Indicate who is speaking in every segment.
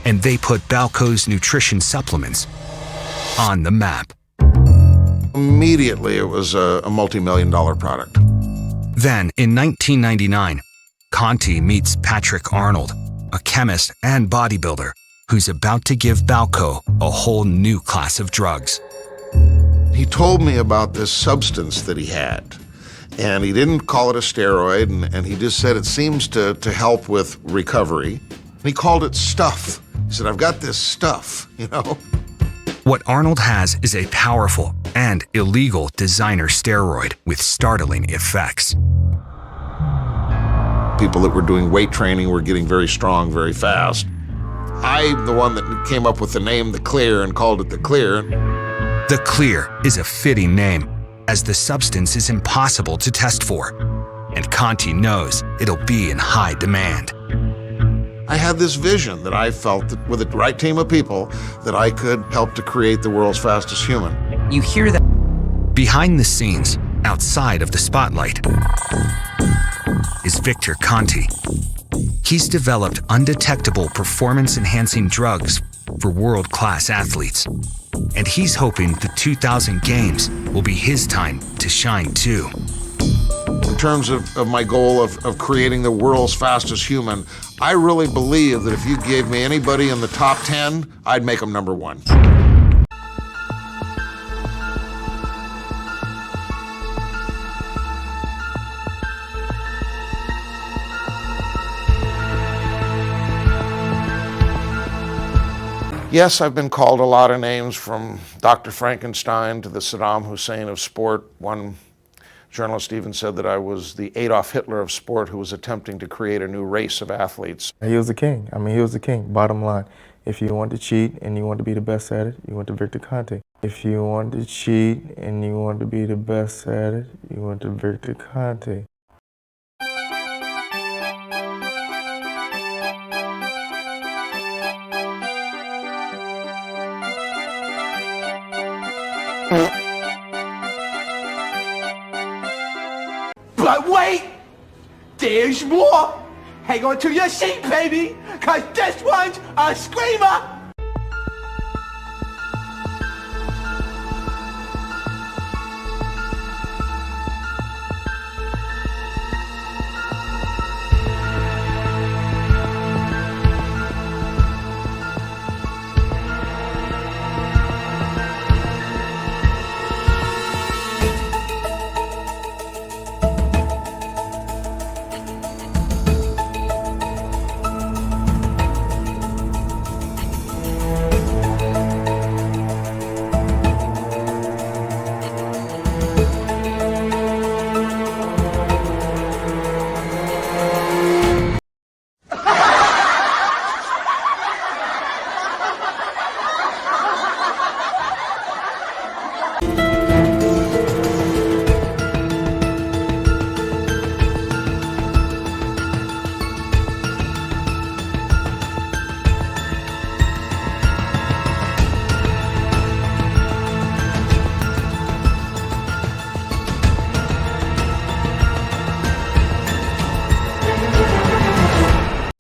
Speaker 1: and they put Balco's nutrition supplements on the map.
Speaker 2: Immediately, it was a multi-million-dollar product.
Speaker 1: Then, in 1999, Conte meets Patrick Arnold, a chemist and bodybuilder who's about to give Balco a whole new class of drugs.
Speaker 2: He told me about this substance that he had, and he didn't call it a steroid, and he just said it seems to help with recovery. He called it stuff. He said, I've got this stuff, you know?
Speaker 1: What Arnold has is a powerful and illegal designer steroid with startling effects.
Speaker 2: People that were doing weight training were getting very strong very fast. I'm the one that came up with the name The Clear and called it The Clear.
Speaker 1: The Clear is a fitting name, as the substance is impossible to test for, and Conte knows it'll be in high demand.
Speaker 2: I had this vision that I felt that with the right team of people that I could help to create the world's fastest human.
Speaker 1: You hear that? Behind the scenes, outside of the spotlight, is Victor Conte. He's developed undetectable performance-enhancing drugs for world-class athletes. And he's hoping the 2000 Games will be his time to shine too.
Speaker 2: In terms of my goal of creating the world's fastest human, I really believe that if you gave me anybody in the top 10, I'd make them number 1. Yes, I've been called a lot of names, from Dr. Frankenstein to the Saddam Hussein of sport. One journalist even said that I was the Adolf Hitler of sport who was attempting to create a new race of athletes.
Speaker 3: He was the king. I mean, he was the king, bottom line. If you want to cheat and you want to be the best at it, you went to Victor Conte. If you want to cheat and you want to be the best at it, you went to Victor Conte.
Speaker 4: But wait, there's more. Hang on to your seat, baby, cause this one's a screamer.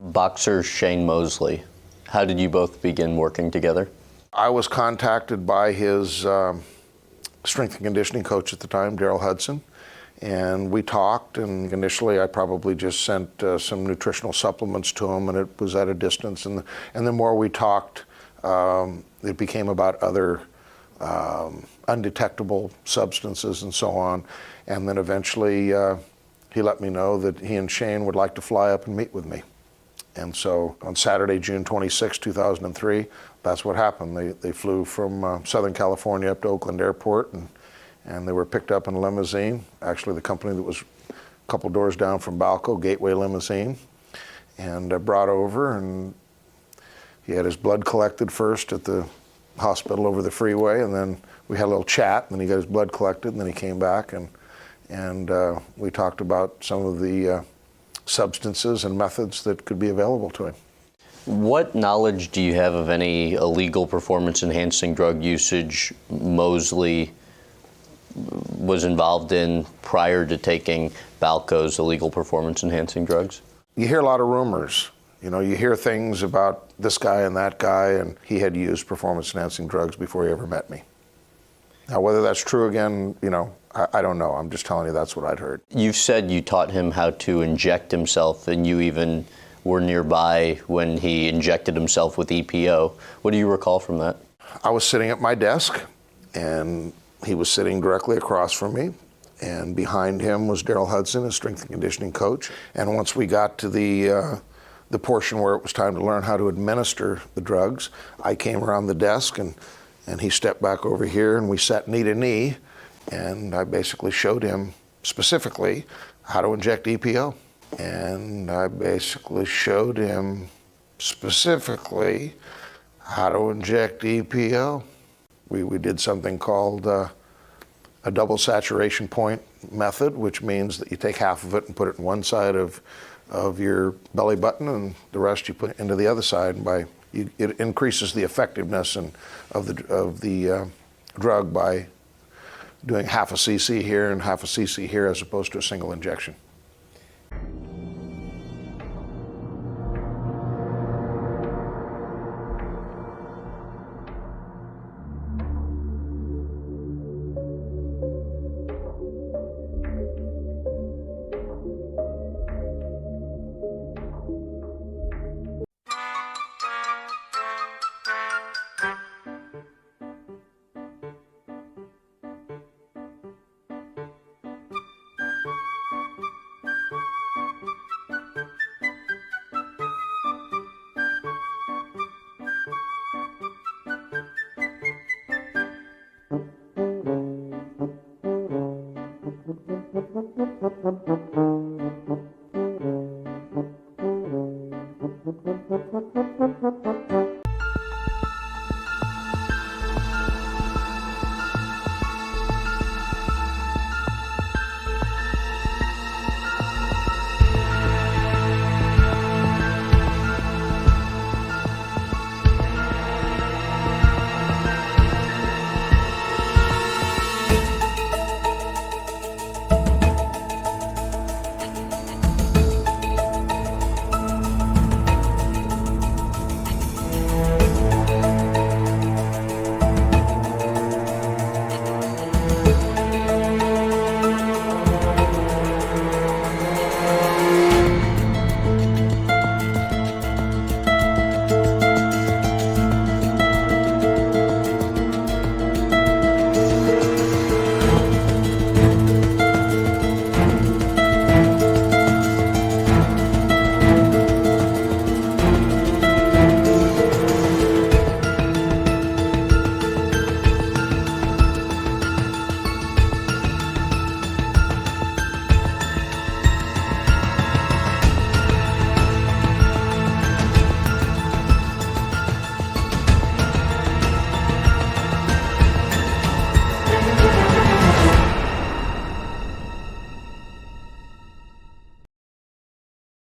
Speaker 5: Boxer Shane Mosley. How did you both begin working together?
Speaker 2: I was contacted by his strength and conditioning coach at the time, Daryl Hudson, and we talked, and initially I probably just sent some nutritional supplements to him, and it was at a distance, and the more we talked, it became about other undetectable substances and so on, and then eventually he let me know that he and Shane would like to fly up and meet with me. And so on Saturday, June 26, 2003, that's what happened. They flew from Southern California up to Oakland Airport, and they were picked up in a limousine. Actually, the company that was a couple doors down from Balco, Gateway Limousine, and brought over, and he had his blood collected first at the hospital over the freeway, and then we had a little chat, and then he got his blood collected, and then he came back, and we talked about some of the substances and methods that could be available to him.
Speaker 5: What knowledge do you have of any illegal performance-enhancing drug usage Mosley was involved in prior to taking Balco's illegal performance-enhancing drugs?
Speaker 2: You hear a lot of rumors, You know, you hear things about this guy and that guy, and he had used performance-enhancing drugs before he ever met me. Now, whether that's true again, you know, I don't know. I'm just telling you that's what I'd heard.
Speaker 5: You've said you taught him how to inject himself, and you even were nearby when he injected himself with EPO. What do you recall from that?
Speaker 2: I was sitting at my desk, and he was sitting directly across from me, and behind him was Daryl Hudson, a strength and conditioning coach. And once we got to the portion where it was time to learn how to administer the drugs, I came around the desk, and he stepped back over here, and we sat knee to knee, and I basically showed him specifically how to inject EPO. And I basically showed him specifically how to inject EPO. We did something called a double saturation point method, which means that you take half of it and put it in one side of your belly button, and the rest you put into the other side. And it increases the effectiveness of the drug by doing half a cc here and half a cc here, as opposed to a single injection.